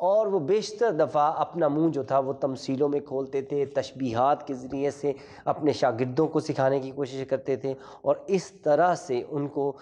اور وہ بیشتر دفعہ اپنا منہ جو تھا وہ تمثیلوں میں کھولتے تھے، تشبیہات کے ذریعے سے اپنے شاگردوں کو سکھانے کی کوشش کرتے تھے، اور اس طرح سے ان کو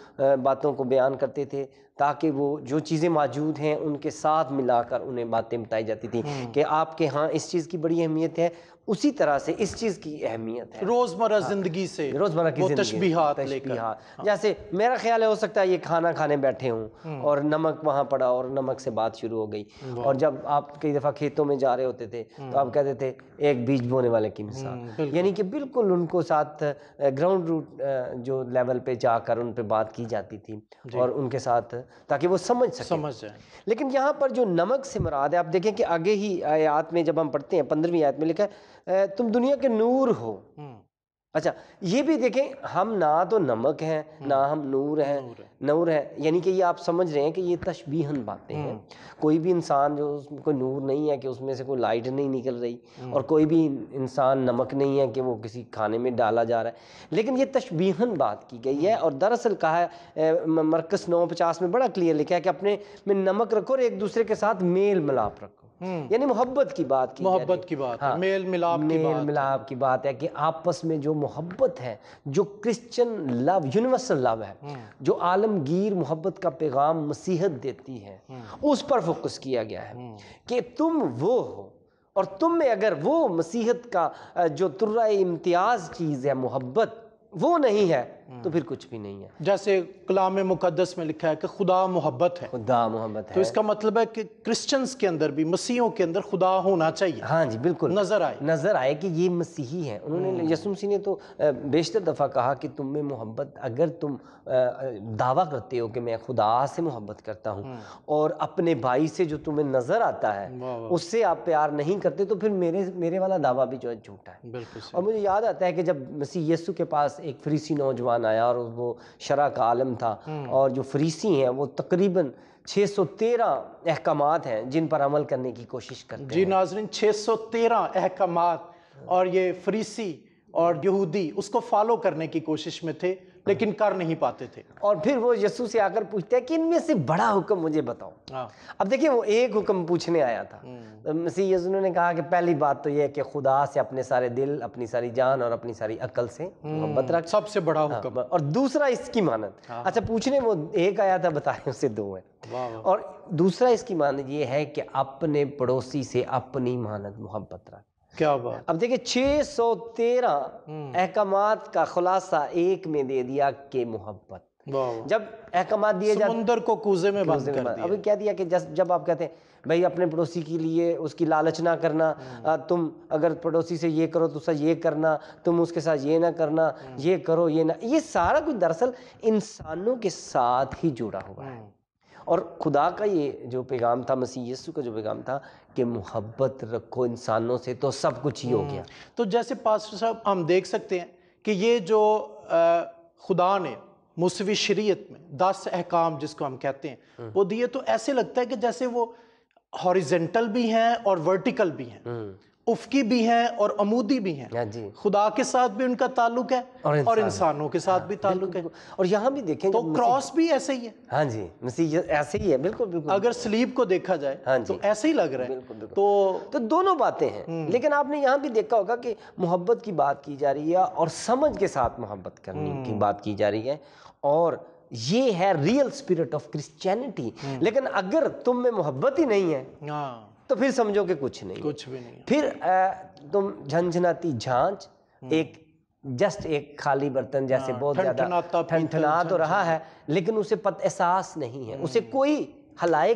باتوں کو بیان کرتے تھے تاکہ وہ جو چیزیں موجود ہیں ان کے ساتھ ملا کر انہیں باتیں بتائی جاتی تھیں کہ آپ کے ہاں اس چیز کی بڑی اہمیت ہے، اسی طرح سے اس چیز کی اہمیت ہے روزمرہ زندگی سے روزمرہ کی وہ زندگی تشبیہات لے کر. جیسے میرا خیال ہے ہو سکتا ہے یہ کھانا کھانے بیٹھے ہوں اور نمک وہاں پڑا اور نمک سے بات شروع ہو گئی، اور جب آپ کئی دفعہ کھیتوں میں جا رہے ہوتے تھے تو آپ کہتے تھے ایک بیج بونے والے کی مثال، یعنی کہ بالکل ان کو ساتھ گراؤنڈ روٹ جو لیول پہ جا کر ان پہ بات کی جاتی تھی اور ان کے ساتھ تاکہ وہ سمجھ سکیں. لیکن یہاں پر جو نمک سے مراد ہے، آپ دیکھیں کہ آگے ہی آیات میں جب ہم پڑھتے ہیں 15ویں آیت میں لکھا ہے تم دنیا کے نور ہو. اچھا یہ بھی دیکھیں ہم نہ تو نمک ہیں نہ ہم نور ہیں، یعنی کہ یہ آپ سمجھ رہے ہیں کہ یہ تشبیہاً باتیں ہیں. کوئی بھی انسان جو اس میں کوئی نور نہیں ہے کہ اس میں سے کوئی لائٹ نہیں نکل رہی، اور کوئی بھی انسان نمک نہیں ہے کہ وہ کسی کھانے میں ڈالا جا رہا ہے، لیکن یہ تشبیہاً بات کی گئی ہے. اور دراصل کہا ہے مرکز 9:50 میں بڑا کلیئر لکھا ہے کہ اپنے میں نمک رکھو اور ایک دوسرے کے ساتھ میل ملاپ رکھو، یعنی محبت کی بات کی، محبت کی بات ہے، میل ملاپ کی بات ہے کہ آپس میں جو محبت ہے، جو کرسچن لو، یونیورسل لو ہے، جو عالمگیر محبت کا پیغام مسیحت دیتی ہے، اس پر فوکس کیا گیا ہے کہ تم وہ ہو، اور تم میں اگر وہ مسیحت کا جو ترہ امتیاز چیز ہے محبت وہ نہیں ہے تو پھر کچھ بھی نہیں ہے. جیسے کلام مقدس میں لکھا ہے کہ خدا محبت ہے، خدا محبت ہے، تو اس کا مطلب ہے کہ کرسچنز کے اندر بھی، مسیحوں کے اندر خدا ہونا چاہیے. ہاں جی بالکل نظر آئے کہ یہ مسیحی ہیں. انہوں نے یسوع مسیح نے تو بیشتر دفعہ کہا کہ تم میں محبت، اگر تم دعویٰ کرتے ہو کہ میں خدا سے محبت کرتا ہوں اور اپنے بھائی سے جو تمہیں نظر آتا ہے اس سے آپ پیار نہیں کرتے تو پھر میرے والا دعویٰ بھی جو ہے جھوٹا ہے. اور مجھے یاد آتا ہے کہ جب مسیح یسوع کے پاس ایک فریسی نوجوان آیا اور وہ شرع کا عالم تھا، اور جو فریسی ہیں وہ تقریباً 613 احکامات ہیں جن پر عمل کرنے کی کوشش کرتے ہیں. جی ناظرین، 613 احکامات، اور یہ فریسی اور یہودی اس کو فالو کرنے کی کوشش میں تھے لیکن کر نہیں پاتے تھے. اور پھر وہ یسوع سے آ کر پوچھتے ہیں کہ ان میں سے بڑا حکم مجھے بتاؤ. اب دیکھیں وہ ایک حکم پوچھنے آیا تھا. مسیح یسوع نے کہا کہ پہلی بات تو یہ ہے کہ خدا سے اپنے سارے دل، اپنی ساری جان اور اپنی ساری عقل سے محبت رکھ، سب سے بڑا حکم. اور دوسرا اس کی مانند، اچھا پوچھنے وہ ایک آیا تھا، بتائیں اسے دو ہیں. اور دوسرا اس کی مانند یہ ہے کہ اپنے پڑوسی سے اپنی مانند محبت رکھ. کیا بات. اب دیکھیں 613 احکامات کا خلاصہ ایک میں دے دیا کہ محبت. جب احکامات دیے جاتے سمندر کو کوزے میں بند کر دیا. ابھی کہہ دیا کہ جب آپ کہتے ہیں بھائی اپنے پڑوسی کے لیے اس کی لالچ نہ کرنا، تم اگر پڑوسی سے یہ کرو تو اسے یہ کرنا، تم اس کے ساتھ یہ نہ کرنا، یہ کرو یہ نہ، یہ سارا کچھ دراصل انسانوں کے ساتھ ہی جڑا ہوا ہے. اور خدا کا یہ جو پیغام تھا، مسیح یسوع کا جو پیغام تھا کہ محبت رکھو انسانوں سے، تو سب کچھ ہی ہو گیا. تو جیسے پاسٹر صاحب ہم دیکھ سکتے ہیں کہ یہ جو خدا نے موسوی شریعت میں 10 احکام جس کو ہم کہتے ہیں وہ دیے، تو ایسے لگتا ہے کہ جیسے وہ ہاریزنٹل بھی ہیں اور ورٹیکل بھی ہیں، افقی بھی ہیں اور عمودی بھی ہیں. خدا کے ساتھ بھی ان کا تعلق ہے اور انسانوں کے ساتھ بھی تعلق ہے. اور یہاں بھی دیکھیں تو کراس بھی ایسے ہی ہے. ہاں جی مسیح ایسے ہی ہے، بالکل بالکل. اگر سلیب کو دیکھا جائے تو ایسے ہی لگ رہا ہے. تو دونوں باتیں ہیں. لیکن آپ نے یہاں بھی دیکھا ہوگا کہ محبت کی بات کی جا رہی ہے اور سمجھ کے ساتھ محبت کرنے کی بات کی جا رہی ہے، اور یہ ہے ریئل اسپرٹ آف کرسچینٹی. لیکن اگر تم میں محبت ہی نہیں ہے تو پھر سمجھو کہ کچھ نہیں، کچھ بھی نہیں. پھر تم جھنجھناتی جھانچ، ایک جسٹ ایک خالی برتن جیسے بہت زیادہ ٹھنٹھنا تو رہا ہے لیکن اسے احساس نہیں ہے. اسے کوئی ہلائے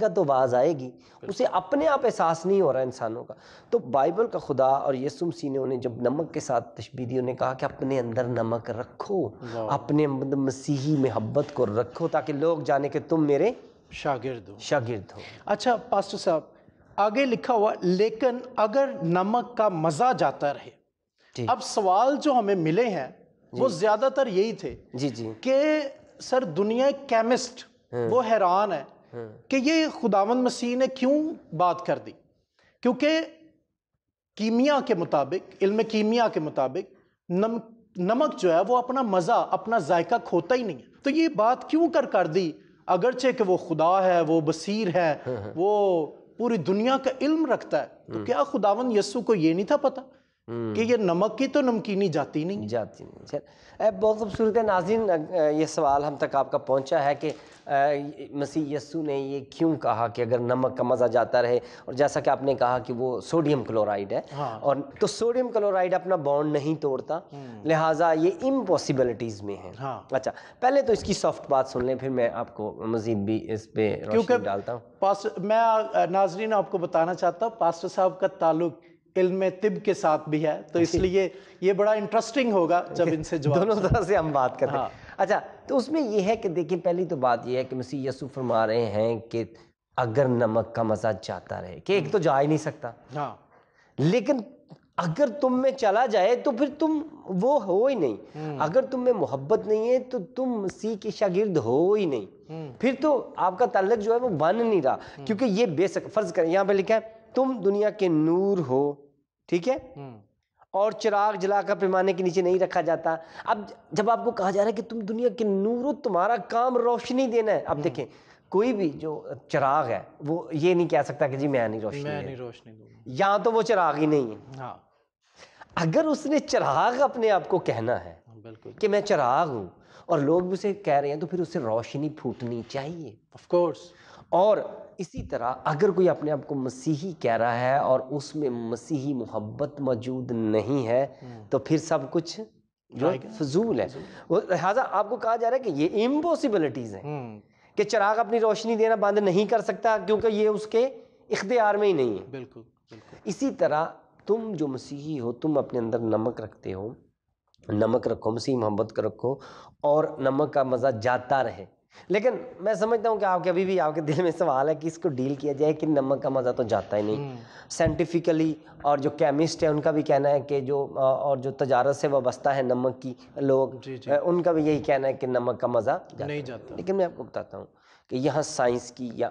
گا تو آواز آئے گی، اسے اپنے آپ احساس نہیں ہو رہا انسانوں کا. تو بائبل کا خدا اور یسوع مسیح نے انہیں جب نمک کے ساتھ تشبیہ دی، انہیں کہا کہ اپنے اندر نمک رکھو، اپنے مسیحی محبت کو رکھو تاکہ لوگ جانے کہ تم میرے شاگرد ہو. اچھا پاسٹر صاحب، آگے لکھا ہوا لیکن اگر نمک کا مزہ جاتا رہے. اب سوال جو ہمیں ملے ہیں وہ زیادہ تر یہی تھے کہ سر دنیا کیمسٹ وہ حیران ہے کہ یہ خداوند مسیح نے کیوں بات کر دی، کیونکہ کیمیا کے مطابق، علم کیمیا کے مطابق نمک جو ہے وہ اپنا مزہ، اپنا ذائقہ کھوتا ہی نہیں ہے. تو یہ بات کیوں کر دی اگرچہ کہ وہ خدا ہے، وہ بصیر ہے، وہ پوری دنیا کا علم رکھتا ہے، تو کیا خداوند یسوع کو یہ نہیں تھا پتا کہ یہ نمک کی تو نمکینی جاتی نہیں ہے؟ جاتی نہیں. چل بہت خوبصورت ہے. ناظرین یہ سوال ہم تک آپ کا پہنچا ہے کہ مسیح یسوع نے یہ کیوں کہا کہ اگر نمک کا مزہ جاتا رہے، اور جیسا کہ آپ نے کہا کہ وہ سوڈیم کلورائڈ ہے، اور تو سوڈیم کلورائڈ اپنا بانڈ نہیں توڑتا، لہٰذا یہ امپاسبلٹیز میں ہیں. اچھا پہلے تو اس کی سافٹ بات سن لیں، پھر میں آپ کو مزید بھی اس پہ روشنی ڈالتا ہوں. میں ناظرین آپ کو بتانا چاہتا ہوں پاسٹر صاحب کا تعلق علم طب کے ساتھ بھی ہے، تو اس لیے یہ بڑا انٹرسٹنگ ہوگا جب ان سے جواب دونوں طرح سے ہم بات کرتے ہیں. اچھا تو اس میں یہ ہے کہ دیکھیں پہلی تو بات یہ ہے کہ مسیح یسوع فرما رہے ہیں کہ اگر نمک کا مزہ جاتا رہے، کہ ایک تو جا ہی نہیں سکتا، لیکن اگر تم میں چلا جائے تو پھر تم وہ ہو ہی نہیں. اگر تم میں محبت نہیں ہے تو تم مسیح کے شاگرد ہو ہی نہیں، پھر تو آپ کا تعلق جو ہے وہ بن نہیں رہا. کیونکہ یہ بیسک فرض کریں، یہاں پہ لکھا ہے تم دنیا کے نور ہو، ٹھیک ہے، اور چراغ جلا کر پیمانے کے نیچے نہیں رکھا جاتا. اب جب آپ کو کہا جا رہا ہے کہ تم دنیا کے نور ہو، تمہارا کام روشنی دینا ہے. اب دیکھیں کوئی بھی جو چراغ ہے وہ یہ نہیں کہہ سکتا کہ جی میں نہیں روشنی دوں، یہاں تو وہ چراغ ہی نہیں ہے. اگر اس نے چراغ اپنے آپ کو کہنا ہے کہ میں چراغ ہوں اور لوگ بھی اسے کہہ رہے ہیں، تو پھر اسے روشنی پھوٹنی چاہیے آف کورس. اور اسی طرح اگر کوئی اپنے آپ کو مسیحی کہہ رہا ہے اور اس میں مسیحی محبت موجود نہیں ہے، تو پھر سب کچھ جو فضول ہے. لہٰذا آپ کو کہا جا رہا ہے کہ یہ امپاسبلٹیز ہیں کہ چراغ اپنی روشنی دینا بند نہیں کر سکتا، کیونکہ یہ اس کے اختیار میں ہی نہیں ہے. بالکل. اسی طرح تم جو مسیحی ہو، تم اپنے اندر نمک رکھتے ہو، نمک رکھو، مسیح محبت کا رکھو، اور نمک کا مزہ جاتا رہے. لیکن میں سمجھتا ہوں کہ آپ کے ابھی بھی آپ کے دل میں سوال ہے کہ اس کو ڈیل کیا جائے کہ نمک کا مزہ تو جاتا ہی نہیں. سائنٹیفکلی اور جو کیمسٹ ہے ان کا بھی کہنا ہے کہ اور جو تجارت سے وابستہ ہے نمک کی لوگ، ان کا بھی یہی کہنا ہے کہ نمک کا مزہ نہیں جاتا. لیکن میں آپ کو بتاتا ہوں کہ یہاں سائنس کی یا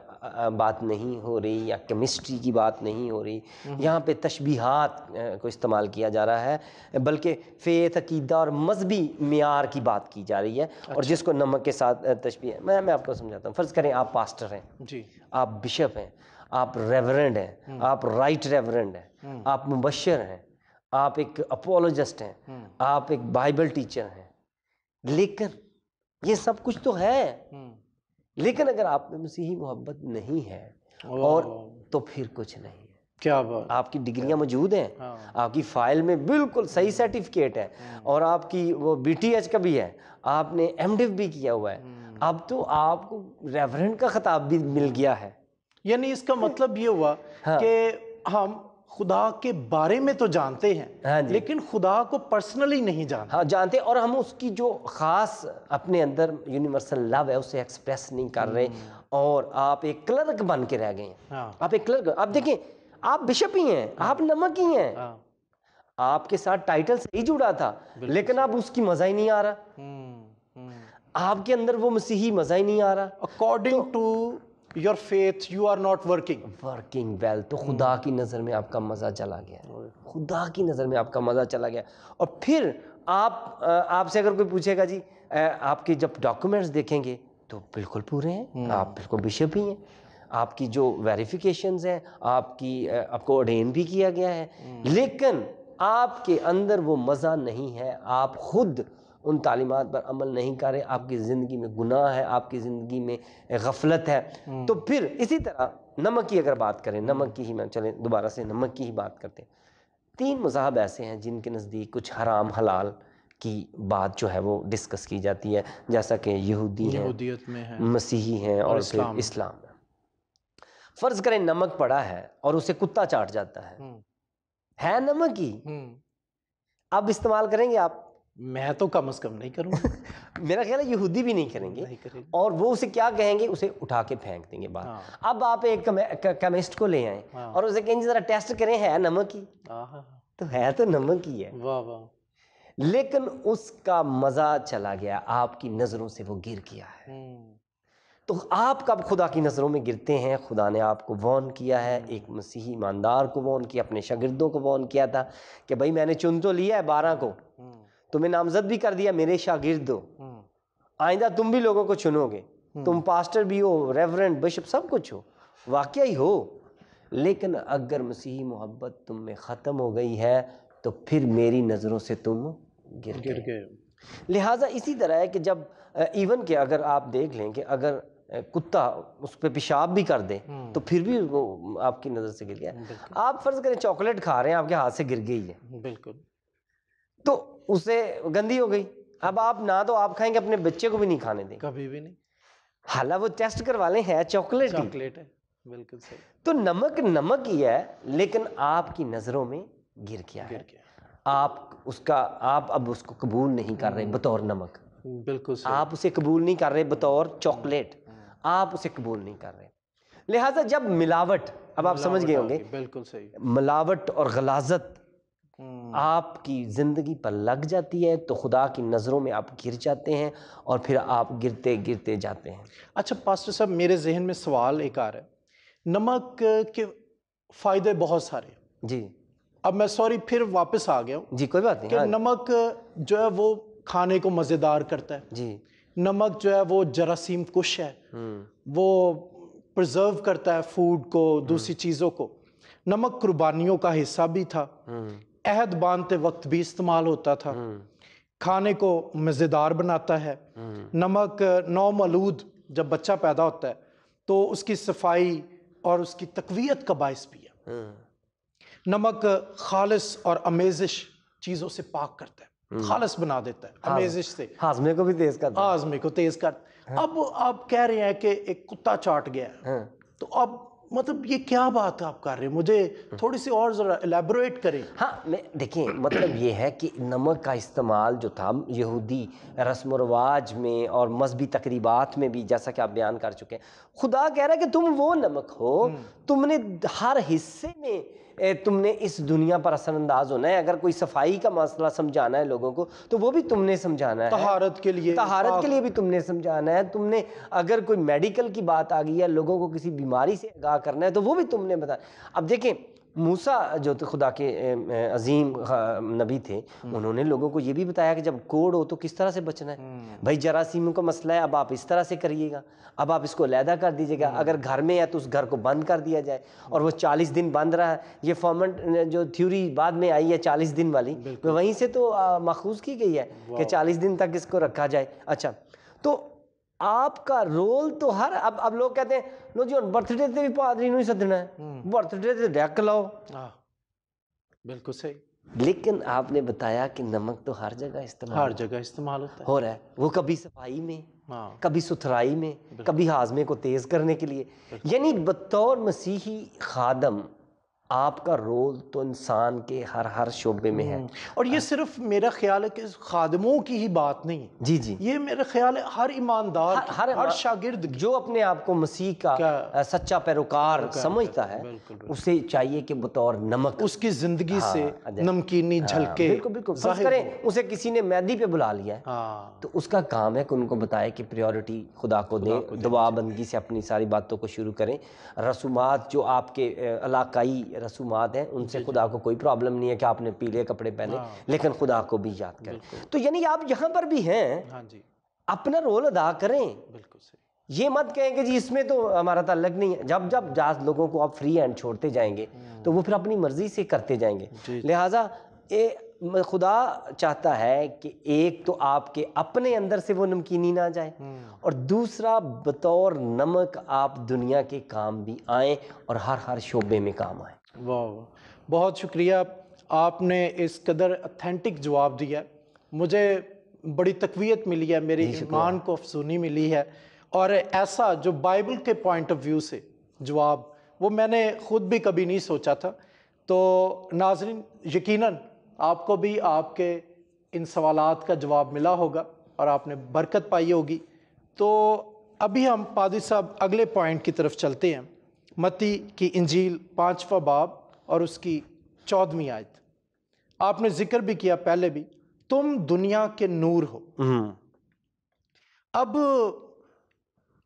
بات نہیں ہو رہی، یا کیمسٹری کی بات نہیں ہو رہی، یہاں پہ تشبیہات کو استعمال کیا جا رہا ہے، بلکہ فیت، عقیدہ اور مذہبی معیار کی بات کی جا رہی ہے. اور جس کو نمک کے ساتھ تشبیہ میں آپ کو سمجھاتا ہوں. فرض کریں آپ پاسٹر ہیں، آپ بشپ ہیں، آپ ریورنڈ ہیں، آپ رائٹ ریورنڈ ہیں، آپ مبشر ہیں، آپ ایک اپولوجسٹ ہیں، آپ ایک بائبل ٹیچر ہیں، لیکن یہ سب کچھ تو ہے، لیکن اگر آپ میں مسیحی محبت نہیں ہے اور تو پھر کچھ نہیں ہے. کیا بات، آپ کی ڈگریاں موجود ہیں، آپ کی فائل میں بالکل صحیح سرٹیفکیٹ ہے، اور آپ کی وہ BTH کا بھی ہے، آپ نے MDiv بھی کیا ہوا ہے، اب تو آپ کو ریورنڈ کا خطاب بھی مل گیا ہے. یعنی اس کا مطلب یہ ہوا کہ ہم خدا کے بارے میں تو جانتے ہیں، لیکن خدا کو پرسنلی نہیں جانتے. ہاں جانتے، اور ہم اس کی جو خاص اپنے اندر یونیورسل لو ہے اسے ایکسپریس نہیں کر رہے، اور آپ ایک کلرک بن کے رہ گئے ہیں. آپ ایک کلرک، آپ دیکھیں آپ بشپ ہی ہیں، آپ نمک ہی ہیں، آپ کے ساتھ ٹائٹل صحیح جڑا تھا، لیکن اب اس کی مزہ ہی نہیں آ رہا، آپ کے اندر وہ مسیحی مزہ ہی نہیں آ رہا. According to your faith you are not working well. تو خدا کی نظر میں آپ کا مزہ چلا گیا، خدا کی نظر میں آپ کا مزہ چلا گیا. اور پھر آپ سے اگر کوئی پوچھے گا جی آپ کے جب ڈاکومنٹس دیکھیں گے تو بالکل پورے ہیں، آپ بالکل بشپ ہی ہیں، آپ کی جو ویریفیکیشنز ہیں، آپ کو ordain بھی کیا گیا ہے، لیکن آپ کے اندر وہ مزہ نہیں ہے، آپ خود ان تعلیمات پر عمل نہیں کر رہے، آپ کی زندگی میں گناہ ہے، آپ کی زندگی میں غفلت ہے. تو پھر اسی طرح نمک کی اگر بات کریں، نمک کی ہی میں چلیں دوبارہ سے نمک کی ہی بات کرتے ہیں. 3 مذاہب ایسے ہیں جن کے نزدیک کچھ حرام حلال کی بات جو ہے وہ ڈسکس کی جاتی ہے، جیسا کہ یہودیت میں ہیں، مسیحی ہیں، اور پھر اسلام میں. فرض کریں نمک پڑا ہے اور اسے کتا چاٹ جاتا ہے نمک ہی، اب استعمال کریں گے آپ؟ میں تو کم از کم نہیں کروں گا. میرا خیال ہے یہودی بھی نہیں کریں گے، اور وہ اسے کیا کہیں گے، اسے اٹھا کے پھینک دیں گے باہر. اب آپ ایک کیمسٹ کو لے آئیں اور اسے کہیں ذرا ٹیسٹ کریں، ہے نمک ہی؟ تو ہے تو نمک ہی ہے، لیکن اس کا مزہ چلا گیا، آپ کی نظروں سے وہ گر گیا ہے. تو آپ کب خدا کی نظروں میں گرتے ہیں؟ خدا نے آپ کو وارن کیا ہے، ایک مسیحی ایماندار کو وارن کیا، اپنے شاگردوں کو وارن کیا تھا کہ بھائی میں نے چن تو لیا ہے 12 کو، تمہیں نامزد بھی کر دیا، میرے شاگرد ہو، آئندہ تم بھی لوگوں کو چنو گے، تم پاسٹر بھی ہو، ریورنڈ، بشپ، سب کچھ ہو، واقعی ہو، لیکن اگر مسیحی محبت تم میں ختم ہو گئی ہے تو پھر میری نظروں سے تم گر گئے۔ لہٰذا اسی طرح ہے کہ جب ایون کہ اگر آپ دیکھ لیں کہ اگر کتا اس پہ پیشاب بھی کر دے تو پھر بھی وہ آپ کی نظر سے گر گیا۔ آپ فرض کریں چاکلیٹ کھا رہے ہیں، آپ کے ہاتھ سے گر گئی ہے، بالکل، تو اسے گندی ہو گئی، اب آپ نہ تو آپ کھائیں گے، اپنے بچے کو بھی نہیں کھانے دیں، کبھی بھی نہیں، حالانکہ وہ ٹیسٹ کروا لیں ہے چاکلیٹ ہی، چاکلیٹ ہے، بالکل صحیح، تو نمک نمک ہی ہے، لیکن آپ کی نظروں میں گر گیا ہے، آپ اب اس کو قبول نہیں کر رہے بطور نمک، بالکل صحیح، آپ اسے قبول نہیں کر رہے بطور چاکلیٹ، آپ اسے قبول نہیں کر رہے۔ لہٰذا جب ملاوٹ، اب آپ سمجھ گئے ہوں گے، بالکل صحیح، ملاوٹ اور غلاظت آپ کی زندگی پر لگ جاتی ہے تو خدا کی نظروں میں آپ گر جاتے ہیں اور پھر آپ گرتے گرتے جاتے ہیں۔ اچھا پاسٹر صاحب، میرے ذہن میں سوال ایک آ رہا ہے، نمک کے فائدے بہت سارے ہیں، جی اب میں سوری پھر واپس آ گیا ہوں جی، کوئی بات نہیں، کہ نمک جو ہے وہ کھانے کو مزیدار کرتا ہے، جی، نمک جو ہے وہ جراثیم کش ہے، وہ پرزرو کرتا ہے فوڈ کو، دوسری چیزوں کو، نمک قربانیوں کا حصہ بھی تھا، عہد باندھتے وقت بھی استعمال ہوتا تھا، کھانے کو مزیدار بناتا ہے، نمک نومولود جب بچہ پیدا ہوتا ہے تو اس کی صفائی اور اس کی تقویت کا باعث بھی ہے، نمک خالص اور امیزش چیزوں سے پاک کرتا ہے، خالص بنا دیتا ہے، امیزش سے، ہاضمے کو بھی تیز کرتا ہے، ہاضمے کو تیز کرتا ہے۔ اب آپ کہہ رہے ہیں کہ ایک کتا چاٹ گیا ہے، تو اب مطلب یہ کیا بات آپ کر رہے ہیں، مجھے تھوڑی سی اور ذرا الیبوریٹ کریں۔ ہاں دیکھیں، مطلب یہ ہے کہ نمک کا استعمال جو تھا یہودی رسم و رواج میں اور مذہبی تقریبات میں بھی، جیسا کہ آپ بیان کر چکے ہیں، خدا کہہ رہا ہے کہ تم وہ نمک ہو، تم نے ہر حصے میں تم نے اس دنیا پر اثر انداز ہونا ہے، اگر کوئی صفائی کا مسئلہ سمجھانا ہے لوگوں کو تو وہ بھی تم نے سمجھانا ہے، طہارت کے لیے بھی تم نے سمجھانا ہے، تم نے اگر کوئی میڈیکل کی بات آ گئی ہے، لوگوں کو کسی بیماری سے آگاہ کرنا ہے تو وہ بھی تم نے بتانا۔ اب دیکھیں موسیٰ جو خدا کے عظیم نبی تھے، انہوں نے لوگوں کو یہ بھی بتایا کہ جب کوڑ ہو تو کس طرح سے بچنا ہے، بھائی جراثیموں کا مسئلہ ہے، اب آپ اس طرح سے کریے گا، اب آپ اس کو علیحدہ کر دیجیے گا، اگر گھر میں ہے تو اس گھر کو بند کر دیا جائے، اور وہ 40 دن بند رہا ہے، یہ فارمنٹ جو تھیوری بعد میں آئی ہے 40 دن والی، وہیں سے تو ماخوذ کی گئی ہے کہ 40 دن تک اس کو رکھا جائے۔ اچھا، تو آپ کا رول تو اب لوگ کہتے ہیں لو جی برتھ ڈے تے بھی پادری نوں ہی سدنا ہے، برتھ ڈے تے ڈیک لاؤ، بالکل صحیح، لیکن آپ نے بتایا کہ نمک تو ہر جگہ استعمال ہوتا ہے، ہو رہا ہے، وہ کبھی صفائی میں، کبھی ستھرائی میں، کبھی ہاضمے کو تیز کرنے کے لیے، یعنی بطور مسیحی خادم آپ کا رول تو انسان کے ہر شعبے میں ہے۔ اور یہ صرف میرا خیال ہے کہ خادموں کی ہی بات نہیں ہے، جی جی، یہ میرا خیال ہے ہر ایماندار ہر شاگرد جو اپنے آپ کو مسیح کا سچا پیروکار سمجھتا ہے، اسے چاہیے کہ بطور نمک اس کی زندگی سے نمکینی جھلکے۔ بالکل بالکل، فرض کریں اسے کسی نے مہدی پہ بلا لیا ہے تو اس کا کام ہے کہ ان کو بتائے کہ پریورٹی خدا کو دیں، دعا بندگی سے اپنی ساری باتوں کو شروع کریں، رسومات جو آپ کے علاقائی رسومات ہیں ان سے خدا کو کوئی پرابلم نہیں ہے کہ آپ نے پیلے کپڑے پہنے، لیکن خدا کو بھی یاد کریں۔ تو یعنی آپ یہاں پر بھی ہیں، اپنا رول ادا کریں، بالکل صحیح، یہ مت کہیں کہ جی اس میں تو ہمارا تعلق نہیں ہے۔ جب لوگوں کو آپ فری ہینڈ چھوڑتے جائیں گے تو وہ پھر اپنی مرضی سے کرتے جائیں گے۔ لہٰذا خدا چاہتا ہے کہ ایک تو آپ کے اپنے اندر سے وہ نمکینی نہ جائے، اور دوسرا بطور نمک آپ دنیا کے کام بھی آئیں اور ہر شعبے میں کام آئیں۔ واہ، بہت شکریہ، آپ نے اس قدر اتھینٹک جواب دیا، مجھے بڑی تقویت ملی ہے، میرے ایمان کو افزونی ملی ہے، اور ایسا جو بائبل کے پوائنٹ آف ویو سے جواب، وہ میں نے خود بھی کبھی نہیں سوچا تھا۔ تو ناظرین، یقیناً آپ کو بھی آپ کے ان سوالات کا جواب ملا ہوگا اور آپ نے برکت پائی ہوگی۔ تو ابھی ہم پادری صاحب اگلے پوائنٹ کی طرف چلتے ہیں، متی کی انجیل 5واں باب اور اس کی 14ویں آیت۔ آپ نے ذکر بھی کیا پہلے بھی، تم دنیا کے نور ہو۔ اب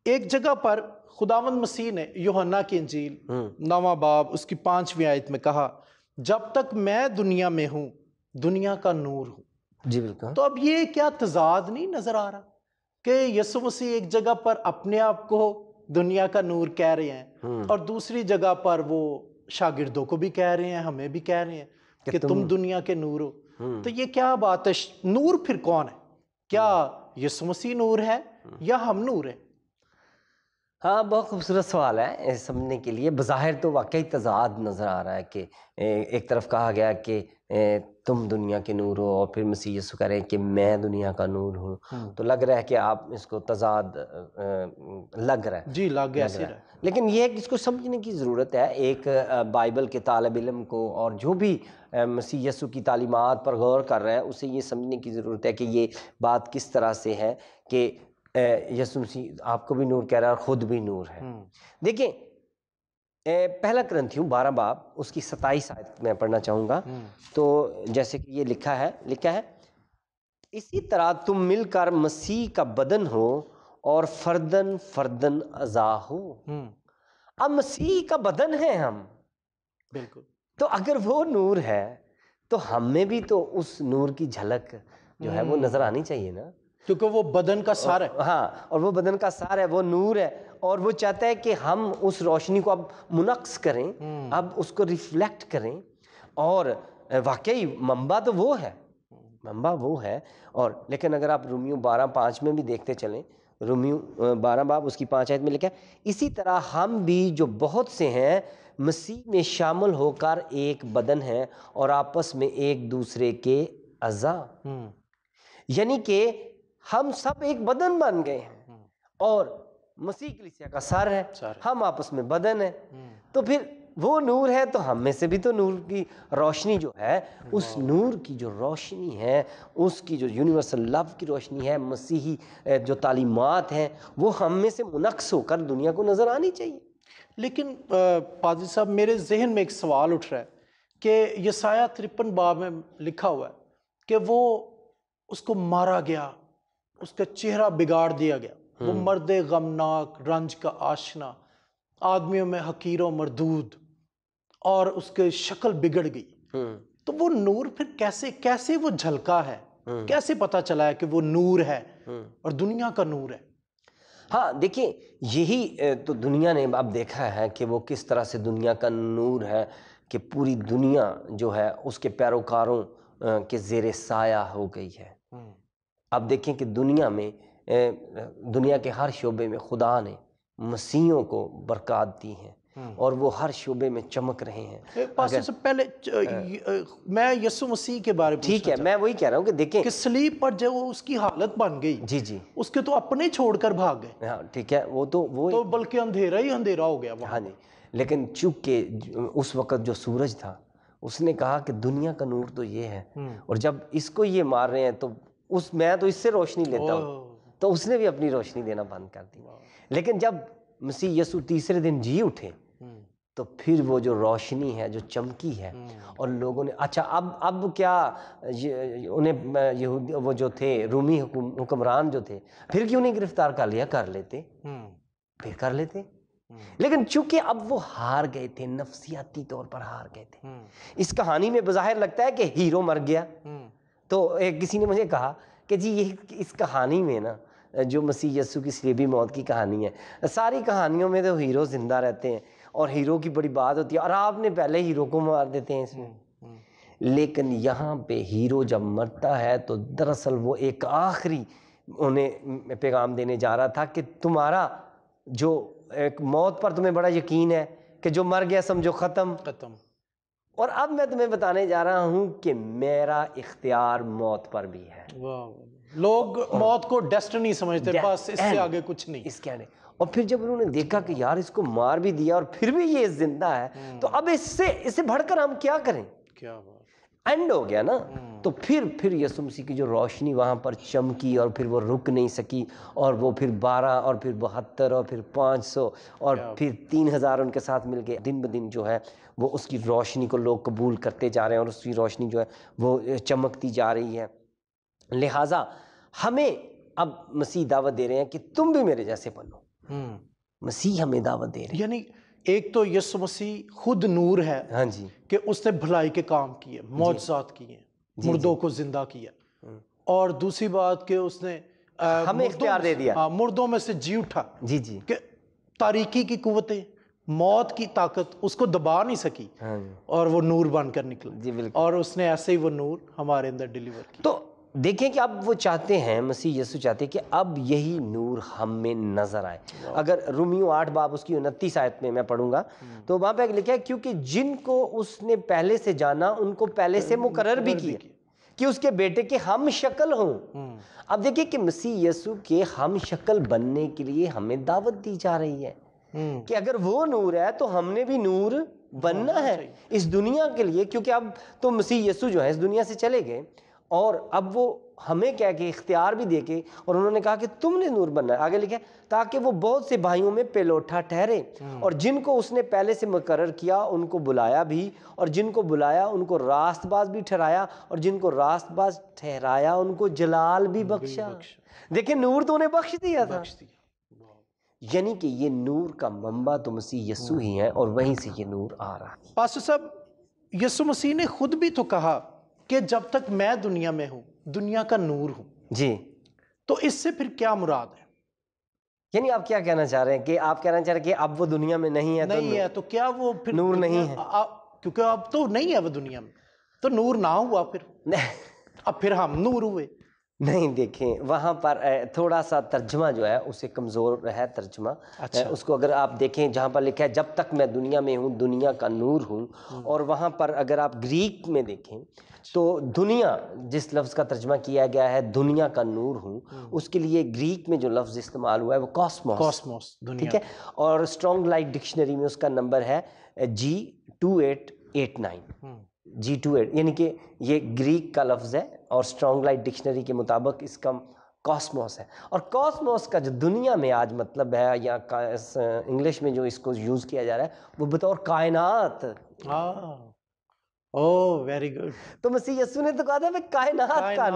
ایک جگہ پر خداوند مسیح نے یوحنا کی انجیل 9واں باب اس کی 5ویں آیت میں کہا، جب تک میں دنیا میں ہوں دنیا کا نور ہوں۔ جی بالکل۔ تو اب یہ کیا تضاد نہیں نظر آ رہا کہ یسوع مسیح ایک جگہ پر اپنے آپ کو دنیا کا نور کہہ رہے ہیں اور دوسری جگہ پر وہ شاگردوں کو بھی کہہ رہے ہیں، ہمیں بھی کہہ رہے ہیں کہ تم دنیا کے نور ہو. تو یہ کیا بات ہے؟ نور پھر کون ہے؟ کیا یسوع مسیح نور ہے یا ہم نور ہیں؟ ہاں، بہت خوبصورت سوال ہے سمجھنے کے لیے. بظاہر تو واقعی تضاد نظر آ رہا ہے کہ ایک طرف کہا گیا کہ تم دنیا کے نور ہو، اور پھر مسیح یسوع کہہ رہے ہیں کہ میں دنیا کا نور ہوں. تو لگ رہا ہے کہ آپ اس کو تضاد لگ رہا ہے. جی لگ ایسے رہا ہے. لیکن یہ اس کو سمجھنے کی ضرورت ہے. ایک بائبل کے طالب علم کو اور جو بھی مسیح یسوع کی تعلیمات پر غور کر رہا ہے اسے یہ سمجھنے کی ضرورت ہے کہ یہ بات کس طرح سے ہے کہ یسوع مسیح آپ کو بھی نور کہہ رہا ہے اور خود بھی نور ہے. دیکھیں پہلا کرنتھیوں 12 باب اس کی 27 آیت میں پڑھنا چاہوں گا. تو جیسے کہ یہ لکھا ہے اسی طرح تم مل کر مسیح کا بدن ہو اور فردن فردن اعضاء ہو. اب مسیح کا بدن ہے ہم، بالکل. تو اگر وہ نور ہے تو ہم میں بھی تو اس نور کی جھلک جو ہے وہ نظر آنی چاہیے نا، کیونکہ وہ بدن کا سار ہے. ہاں، اور وہ بدن کا سار ہے، وہ نور ہے، اور وہ چاہتا ہے کہ ہم اس روشنی کو اب منعکس کریں، اب اس کو ریفلیکٹ کریں. اور واقعی منبع تو وہ ہے، منبع وہ ہے. اور لیکن اگر آپ رومیوں 12:5 میں بھی دیکھتے چلیں، رومیوں 12 باب اس کی 5 آیت میں لکھا ہے اسی طرح ہم بھی جو بہت سے ہیں مسیح میں شامل ہو کر ایک بدن ہیں اور آپس میں ایک دوسرے کے اعضاء. یعنی کہ ہم سب ایک بدن بن گئے ہیں اور مسیح کلیسیا کا سر ہے، ہم آپس میں بدن ہے. تو پھر وہ نور ہے تو ہم میں سے بھی تو نور کی روشنی جو ہے، اس نور کی جو روشنی ہے، اس کی جو یونیورسل لو کی روشنی ہے، مسیحی جو تعلیمات ہیں وہ ہم میں سے منعکس ہو کر دنیا کو نظر آنی چاہیے. لیکن پادری صاحب میرے ذہن میں ایک سوال اٹھ رہا ہے کہ یسایہ 53 باب میں لکھا ہوا ہے کہ وہ اس کو مارا گیا، اس کا چہرہ بگاڑ دیا گیا، وہ مرد غمناک، رنج کا آشنا، آدمیوں میں حقیر و مردود، اور اس کے شکل بگڑ گئی. تو وہ نور پھر کیسے وہ جھلکا ہے؟ کیسے پتا چلا ہے کہ وہ نور ہے اور دنیا کا نور ہے؟ ہاں دیکھیں، یہی تو دنیا نے اب دیکھا ہے کہ وہ کس طرح سے دنیا کا نور ہے، کہ پوری دنیا جو ہے اس کے پیروکاروں کے زیر سایہ ہو گئی ہے. اب دیکھیں کہ دنیا میں دنیا کے ہر شعبے میں خدا نے مسیحوں کو برکات دی ہیں اور وہ ہر شعبے میں چمک رہے ہیں. پاسٹر سے پہلے میں یسوع مسیح کے بارے میں ٹھیک ہے، میں وہی کہہ رہا ہوں کہ دیکھیں کہ صلیب پر جو اس کی حالت بن گئی، جی اس کے تو اپنے چھوڑ کر بھاگ گئے. ہاں ٹھیک ہے، وہ تو بلکہ اندھیرا ہی اندھیرا ہو گیا وہاں. ہاں جی، لیکن چونکہ اس وقت جو سورج تھا اس نے کہا کہ دنیا کا نور تو یہ ہے، اور جب اس کو یہ مار رہے ہیں تو میں تو اس سے روشنی لیتا ہوں، تو اس نے بھی اپنی روشنی دینا بند کر دی. لیکن جب مسیح یسوع تیسرے دن جی اٹھے تو پھر وہ جو روشنی ہے جو چمکی ہے، اور لوگوں نے اچھا اب کیا انہیں یہودی وہ جو تھے رومی حکمران جو تھے پھر کیوں نہیں گرفتار کر لیا؟ کر لیتے، پھر کر لیتے. لیکن چونکہ اب وہ ہار گئے تھے، نفسیاتی طور پر ہار گئے تھے. اس کہانی میں بظاہر لگتا ہے کہ ہیرو مر گیا. تو کسی نے مجھے کہا کہ جی یہ اس کہانی میں نا جو مسیح یسوع کی صلیبی موت کی کہانی ہے، ساری کہانیوں میں تو ہیرو زندہ رہتے ہیں اور ہیرو کی بڑی بات ہوتی ہے، اور آپ نے پہلے ہیرو کو مار دیتے ہیں اس میں. لیکن یہاں پہ ہیرو جب مرتا ہے تو دراصل وہ ایک آخری انہیں پیغام دینے جا رہا تھا کہ تمہارا جو ایک موت پر تمہیں بڑا یقین ہے کہ جو مر گیا سمجھو ختم، اور اب میں تمہیں بتانے جا رہا ہوں کہ میرا اختیار موت پر بھی ہے. لوگ موت کو ڈیسٹنی سمجھتے، بس اس سے آگے کچھ نہیں. اس کے اور پھر جب انہوں نے دیکھا کہ یار اس کو مار بھی دیا اور پھر بھی یہ زندہ ہے، تو اب اس سے بڑھ کر ہم کیا کریں؟ کیا بات، اینڈ ہو گیا نا. تو پھر یسوع مسیح کی جو روشنی وہاں پر چمکی اور پھر وہ رک نہیں سکی، اور وہ پھر 12 اور پھر 72 اور پھر 500 اور پھر 3000 ان کے ساتھ مل کے دن بدن جو ہے وہ اس کی روشنی کو لوگ قبول کرتے جا رہے ہیں، اور اس کی روشنی جو ہے وہ چمکتی جا رہی ہے. لہٰذا ہمیں اب مسیح دعوت دے رہے ہیں کہ تم بھی میرے جیسے بنو. مسیح ہمیں دعوت دے رہے ہیں. یعنی ایک تو یسوع مسیح خود نور ہے، ہاں جی، کہ اس نے بھلائی کے کام کیے، معجزات کیے، مردوں کو زندہ کیا، اور دوسری بات کہ اس نے ہمیں اختیار دے دیا. ہاں مردوں میں سے جی اٹھا. جی جی کہ تاریکی کی قوتیں موت کی طاقت اس کو دبا نہیں سکی اور وہ نور بن کر نکلا. جی بالکل. اور اس نے ایسے ہی وہ نور ہمارے اندر ڈیلیور کیا. تو دیکھیں کہ اب وہ چاہتے ہیں، مسیح یسوع چاہتے ہیں کہ اب یہی نور ہم میں نظر آئے. اگر رومیو 8 باب اس کی 29 آیت میں پڑھوں گا تو وہاں پہ لکھا ہے کیونکہ جن کو اس نے پہلے سے جانا ان کو پہلے سے مقرر بھی کیا کہ اس کے بیٹے کے ہم شکل ہوں. اب دیکھیں کہ مسیح یسوع کے ہم شکل بننے کے لیے ہمیں دعوت دی جا رہی ہے کہ اگر وہ نور ہے تو ہم نے بھی نور بننا ہے اس دنیا کے لیے. کیونکہ اب تو مسیح یسوع جو ہے اس دنیا سے چلے گئے اور اب وہ ہمیں کہہ کے اختیار بھی دے کے اور انہوں نے کہا کہ تم نے نور بننا ہے. آگے لکھا ہے تاکہ وہ بہت سے بھائیوں میں پلوٹھا ٹھہرے، اور جن کو اس نے پہلے سے مقرر کیا ان کو بلایا بھی، اور جن کو بلایا ان کو راست باز بھی ٹھہرایا، اور جن کو راست باز ٹھہرایا ان کو جلال بھی بخشا. دیکھیں نور تو انہیں بخش دیا تھا. یعنی کہ یہ نور کا منبع تو مسیح یسوع ہی ہے اور وہیں سے یہ نور آ رہا ہے. پاسٹر صاحب یسوع مسیح نے خود بھی تو کہا کہ جب تک میں دنیا میں ہوں دنیا کا نور ہوں. جی تو اس سے پھر کیا مراد ہے؟ یعنی آپ کیا کہنا چاہ رہے ہیں کہ آپ کہنا چاہ رہے ہیں کہ اب وہ دنیا میں نہیں ہے تو کیا وہ پھر نور نہیں ہے؟ کیونکہ اب تو نہیں ہے وہ دنیا میں تو نور نہ ہوا پھر اب پھر ہم نور ہوئے. نہیں دیکھیں وہاں پر تھوڑا سا ترجمہ جو ہے اسے کمزور ہے ترجمہ. اس کو اگر آپ دیکھیں جہاں پر لکھا ہے جب تک میں دنیا میں ہوں دنیا کا نور ہوں، اور وہاں پر اگر آپ گریک میں دیکھیں تو دنیا جس لفظ کا ترجمہ کیا گیا ہے دنیا کا نور ہوں، اس کے لیے گریک میں جو لفظ استعمال ہوا ہے وہ کاسموس. ٹھیک ہے. اور اسٹرانگ لائٹ ڈکشنری میں اس کا نمبر ہے G2889. G28 یعنی کہ یہ گریک کا لفظ ہے اور اسٹرانگ لائٹ ڈکشنری کے مطابق اس کا کاسموس ہے. اور کاسموس کا جو دنیا میں آج مطلب ہے یا انگلش میں جو اس کو یوز کیا جا رہا ہے وہ بطور کائنات. Very good. تو مسیح یسوع نے تو کہا تھا میں کائنات کا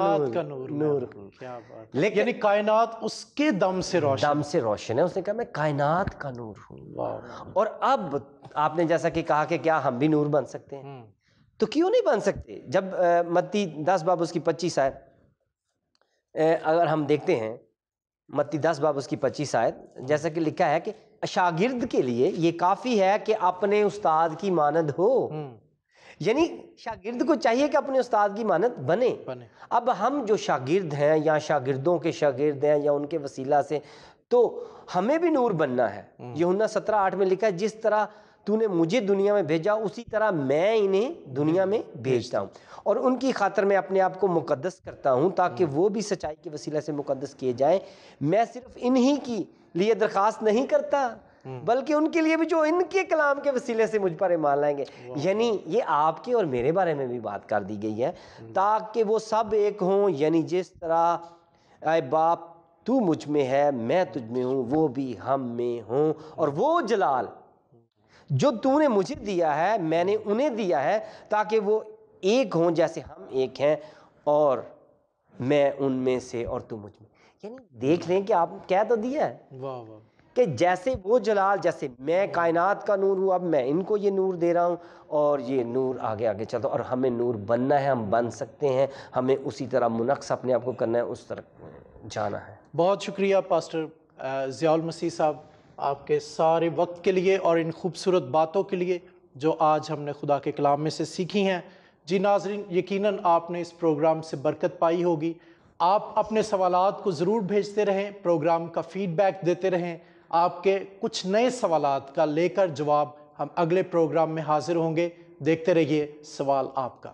نور ہوں. کیا بات. لیکن یعنی کائنات اس کے دم سے روشن ہے. اس نے کہا میں کائنات کا نور ہوں. اور اب آپ نے جیسا کہ کہا کہ کیا ہم بھی نور بن سکتے ہیں؟ تو کیوں نہیں بن سکتے؟ جب متی 10 باب اس کی 25 آیت اگر ہم دیکھتے ہیں، متی 10 باب اس کی 25 آیت جیسا کہ لکھا ہے کہ شاگرد کے لیے یہ کافی ہے کہ اپنے استاد کی مانند ہو. یعنی شاگرد کو چاہیے کہ اپنے استاد کی مانند بنے. اب ہم جو شاگرد ہیں یا شاگردوں کے شاگرد ہیں یا ان کے وسیلہ سے، تو ہمیں بھی نور بننا ہے. یوحنا 17:8 میں لکھا ہے جس طرح تو نے مجھے دنیا میں بھیجا اسی طرح میں انہیں دنیا میں بھیجتا ہوں، اور ان کی خاطر میں اپنے آپ کو مقدس کرتا ہوں تاکہ وہ بھی سچائی کے وسیلہ سے مقدس کیے جائیں. میں صرف انہی کی لیے درخواست نہیں کرتا بلکہ ان کے لیے بھی جو ان کے کلام کے وسیلے سے مجھ پر ایمان لائیں گے. یعنی یہ آپ کے اور میرے بارے میں بھی بات کر دی گئی ہے تاکہ وہ سب ایک ہوں. یعنی جس طرح اے باپ تو مجھ میں ہے میں تجھ میں ہوں وہ بھی ہم میں ہوں، اور وہ جلال جو تو نے مجھے دیا ہے میں نے انہیں دیا ہے تاکہ وہ ایک ہوں جیسے ہم ایک ہیں، اور میں ان میں سے اور تو مجھ میں. یعنی دیکھ لیں کہ آپ کہہ تو دیا ہے کہ جیسے وہ جلال، جیسے میں کائنات کا نور ہوں اب میں ان کو یہ نور دے رہا ہوں، اور یہ نور آگے آگے چلتا. اور ہمیں نور بننا ہے، ہم بن سکتے ہیں. ہمیں اسی طرح منقص اپنے آپ کو کرنا ہے، اس طرح جانا ہے. بہت شکریہ پاسٹر ضیاء المسیح صاحب آپ کے سارے وقت کے لیے اور ان خوبصورت باتوں کے لیے جو آج ہم نے خدا کے کلام میں سے سیکھی ہیں. جی ناظرین، یقیناً آپ نے اس پروگرام سے برکت پائی ہوگی. آپ اپنے سوالات کو ضرور بھیجتے رہیں، پروگرام کا فیڈ بیک دیتے رہیں. آپ کے کچھ نئے سوالات کا لے کر جواب ہم اگلے پروگرام میں حاضر ہوں گے. دیکھتے رہیے سوال آپ کا.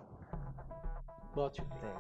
بہت شکریہ.